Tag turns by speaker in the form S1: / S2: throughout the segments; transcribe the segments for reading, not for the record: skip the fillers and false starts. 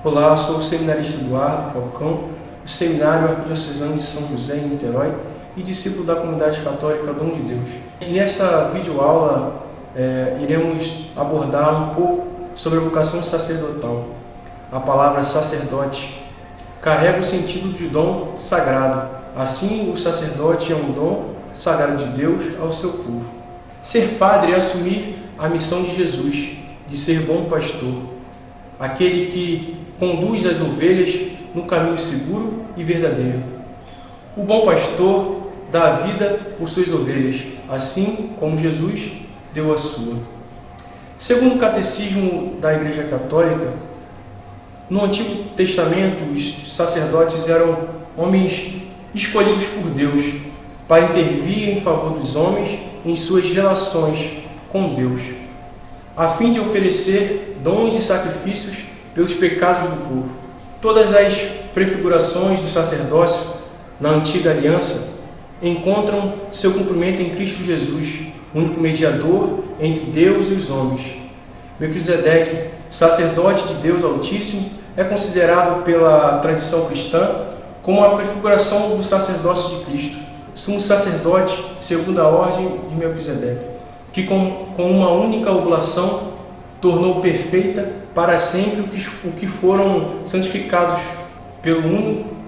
S1: Olá, sou o seminarista Eduardo Falcão, do Seminário Arquidiocesano de São José, em Niterói, e discípulo da Comunidade Católica Dom de Deus. E nessa videoaula iremos abordar um pouco sobre a vocação sacerdotal. A palavra sacerdote carrega o sentido de dom sagrado. Assim, o sacerdote é um dom sagrado de Deus ao seu povo. Ser padre é assumir a missão de Jesus, de ser bom pastor, aquele que conduz as ovelhas no caminho seguro e verdadeiro. O bom pastor dá a vida por suas ovelhas, assim como Jesus deu a sua. Segundo o Catecismo da Igreja Católica, no Antigo Testamento, os sacerdotes eram homens escolhidos por Deus para intervir em favor dos homens em suas relações com Deus, a fim de oferecer dons e sacrifícios pelos pecados do povo. Todas as prefigurações do sacerdócio na Antiga Aliança encontram seu cumprimento em Cristo Jesus, único mediador entre Deus e os homens. Melquisedeque, sacerdote de Deus Altíssimo, é considerado pela tradição cristã como a prefiguração do sacerdócio de Cristo, sumo sacerdote segundo a ordem de Melquisedeque, que com uma única oblação tornou perfeita para sempre o que foram santificados pelo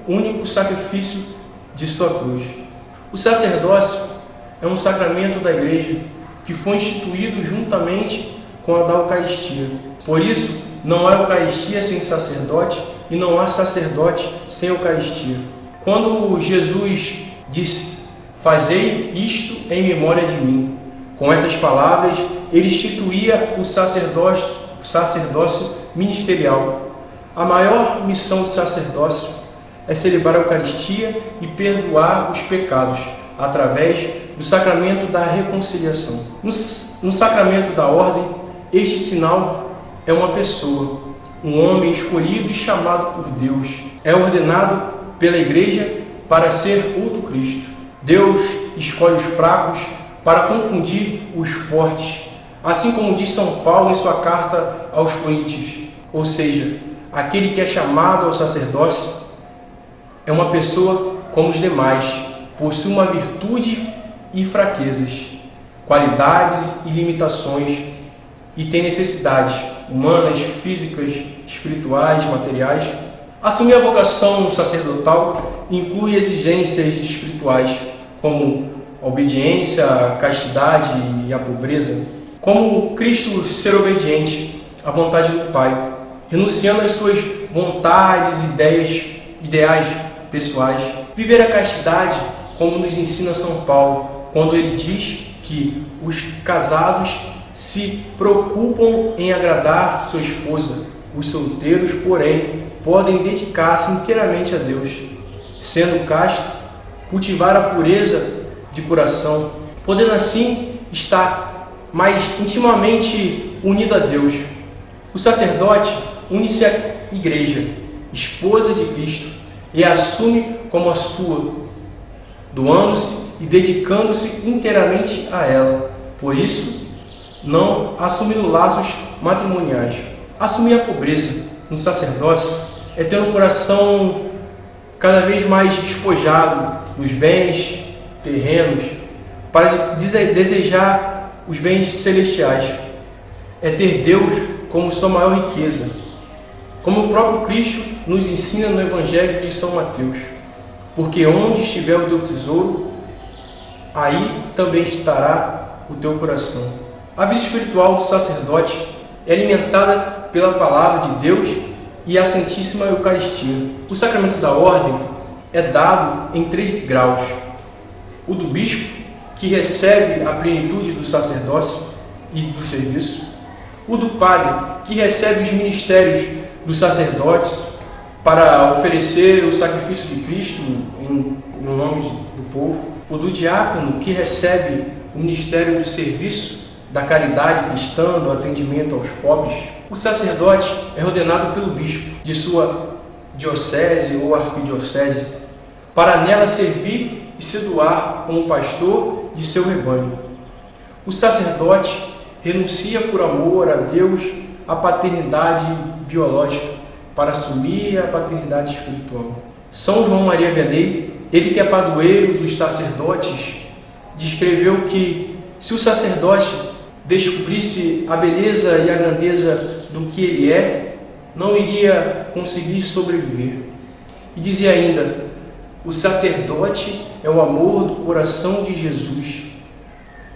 S1: único sacrifício de sua cruz. O sacerdócio é um sacramento da Igreja que foi instituído juntamente com a da Eucaristia. Por isso, não há Eucaristia sem sacerdote e não há sacerdote sem Eucaristia. Quando Jesus disse: "Fazei isto em memória de mim", com essas palavras, ele instituía o sacerdócio ministerial. A maior missão do sacerdócio é celebrar a Eucaristia e perdoar os pecados através do sacramento da reconciliação. No sacramento da ordem, este sinal é uma pessoa, um homem escolhido e chamado por Deus. É ordenado pela Igreja para ser outro Cristo. Deus escolhe os fracos para confundir os fortes, assim como diz São Paulo em sua carta aos Coríntios. Ou seja, aquele que é chamado ao sacerdócio é uma pessoa como os demais, possui uma virtude e fraquezas, qualidades e limitações, e tem necessidades humanas, físicas, espirituais, materiais. Assumir a vocação sacerdotal inclui exigências espirituais, como a obediência, a castidade e a pobreza. Como Cristo ser obediente à vontade do Pai, renunciando às suas vontades, ideais pessoais. Viver a castidade, como nos ensina São Paulo, quando ele diz que os casados se preocupam em agradar sua esposa. Os solteiros, porém, podem dedicar-se inteiramente a Deus, sendo casto, cultivar a pureza de coração, podendo assim estar mais intimamente unido a Deus. O sacerdote une-se à Igreja, esposa de Cristo, e a assume como a sua, doando-se e dedicando-se inteiramente a ela. Por isso, não assumindo laços matrimoniais. Assumir a pobreza no sacerdócio é ter um coração cada vez mais despojado dos bens terrenos para desejar os bens celestiais. É ter Deus como sua maior riqueza, como o próprio Cristo nos ensina no Evangelho de São Mateus. Porque onde estiver o teu tesouro, aí também estará o teu coração. A vida espiritual do sacerdote é alimentada pela palavra de Deus e a Santíssima Eucaristia. O sacramento da ordem é dado em 3 graus. O do bispo, que recebe a plenitude do sacerdócio e do serviço. O do padre, que recebe os ministérios dos sacerdotes para oferecer o sacrifício de Cristo no nome do povo. O do diácono, que recebe o ministério do serviço, da caridade cristã, do atendimento aos pobres. O sacerdote é ordenado pelo bispo de sua diocese ou arquidiocese, para nela servir e se doar como pastor de seu rebanho. O sacerdote renuncia por amor a Deus à paternidade biológica para assumir a paternidade espiritual. São João Maria Vianney, ele que é padroeiro dos sacerdotes, descreveu que se o sacerdote descobrisse a beleza e a grandeza do que ele é, não iria conseguir sobreviver. E dizia ainda: o sacerdote é o amor do coração de Jesus.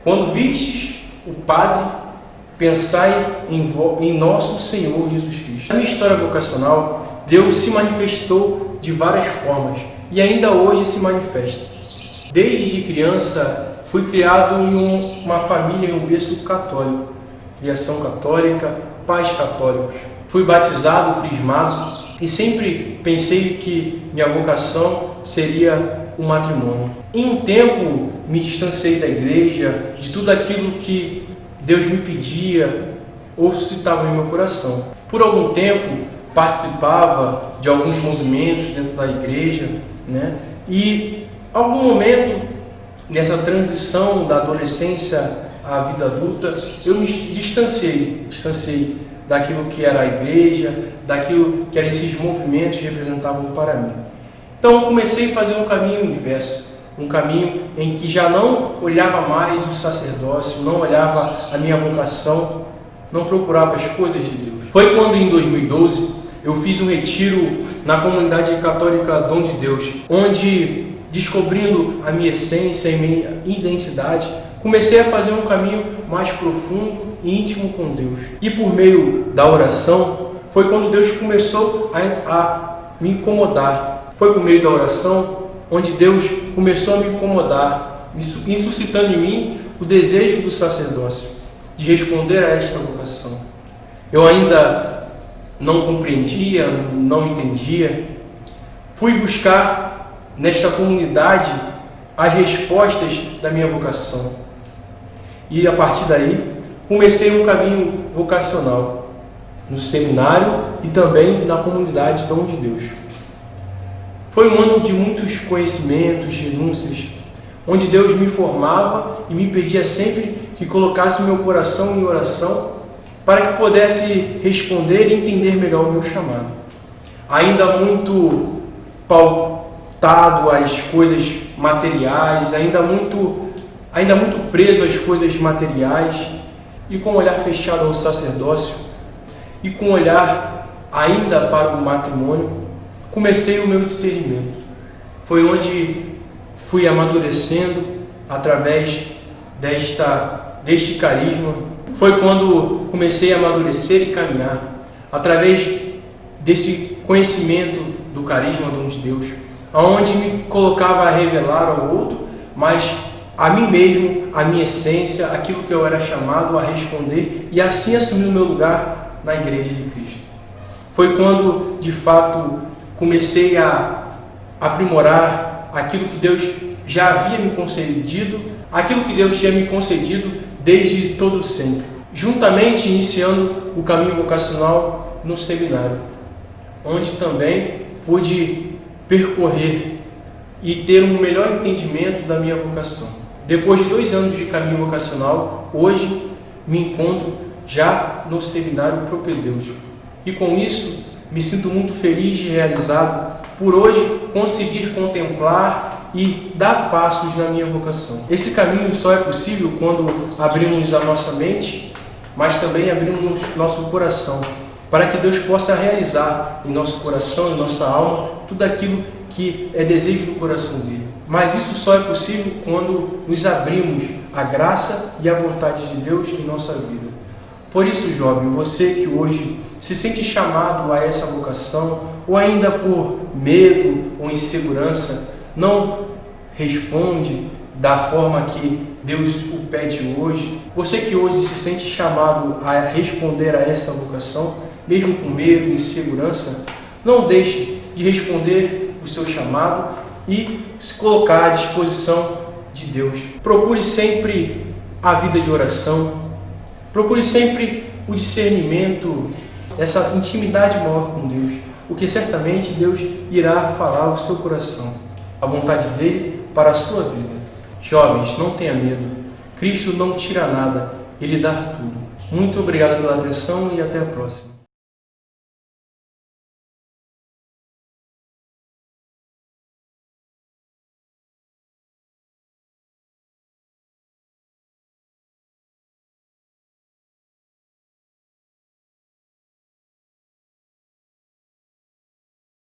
S1: Quando vistes o Padre, pensai em nosso Senhor Jesus Cristo. Na minha história vocacional, Deus se manifestou de várias formas e ainda hoje se manifesta. Desde criança, fui criado em uma família, em um berço católico, criação católica, pais católicos. Fui batizado, crismado e sempre pensei que minha vocação seria o matrimônio. Em um tempo, me distanciei da igreja, de tudo aquilo que Deus me pedia ou suscitava em meu coração. Por algum tempo, participava de alguns movimentos dentro da igreja, E algum momento, nessa transição da adolescência à vida adulta, eu me distanciei daquilo que era a igreja, daquilo que eram esses movimentos que representavam para mim. Então, comecei a fazer um caminho inverso, um caminho em que já não olhava mais o sacerdócio, não olhava a minha vocação, não procurava as coisas de Deus. Foi quando, em 2012, eu fiz um retiro na comunidade católica Dom de Deus, onde, descobrindo a minha essência e minha identidade, comecei a fazer um caminho mais profundo e íntimo com Deus. E por meio da oração, foi quando Deus começou a me incomodar. Foi por meio da oração onde Deus começou a me incomodar, suscitando em mim o desejo do sacerdócio, de responder a esta vocação. Eu ainda não compreendia, não entendia. Fui buscar nesta comunidade as respostas da minha vocação. E a partir daí, comecei um caminho vocacional no seminário e também na comunidade Dom de Deus. Foi um ano de muitos conhecimentos, renúncias, onde Deus me formava e me pedia sempre que colocasse meu coração em oração para que pudesse responder e entender melhor o meu chamado. Ainda muito pautado às coisas materiais, ainda muito preso às coisas materiais e com o olhar fechado ao sacerdócio e com o olhar ainda para o matrimônio, comecei o meu discernimento. Foi onde fui amadurecendo através deste carisma. Foi quando comecei a amadurecer e caminhar através desse conhecimento do carisma Dom de Deus, aonde me colocava a revelar ao outro, mas a mim mesmo, a minha essência, aquilo que eu era chamado a responder e assim assumir o meu lugar na Igreja de Cristo. Foi quando, de fato, comecei a aprimorar aquilo que Deus já havia me concedido, aquilo que Deus tinha me concedido desde todo sempre, juntamente iniciando o caminho vocacional no seminário, onde também pude percorrer e ter um melhor entendimento da minha vocação. Depois de 2 anos de caminho vocacional, hoje me encontro já no seminário propedêutico. E com isso, me sinto muito feliz e realizado por hoje conseguir contemplar e dar passos na minha vocação. Esse caminho só é possível quando abrimos a nossa mente, mas também abrimos nosso coração, para que Deus possa realizar em nosso coração, em nossa alma, tudo aquilo que é desejo do coração dele. Mas isso só é possível quando nos abrimos à graça e à vontade de Deus em nossa vida. Por isso, jovem, você que hoje se sente chamado a essa vocação, ou ainda por medo ou insegurança, não responde da forma que Deus o pede hoje. Você que hoje se sente chamado a responder a essa vocação, mesmo com medo e insegurança, não deixe de responder o seu chamado e se colocar à disposição de Deus. Procure sempre a vida de oração, procure sempre o discernimento, essa intimidade maior com Deus, porque certamente Deus irá falar ao seu coração, a vontade dele para a sua vida. Jovens, não tenha medo, Cristo não tira nada, Ele dá tudo. Muito obrigado pela atenção e até a próxima.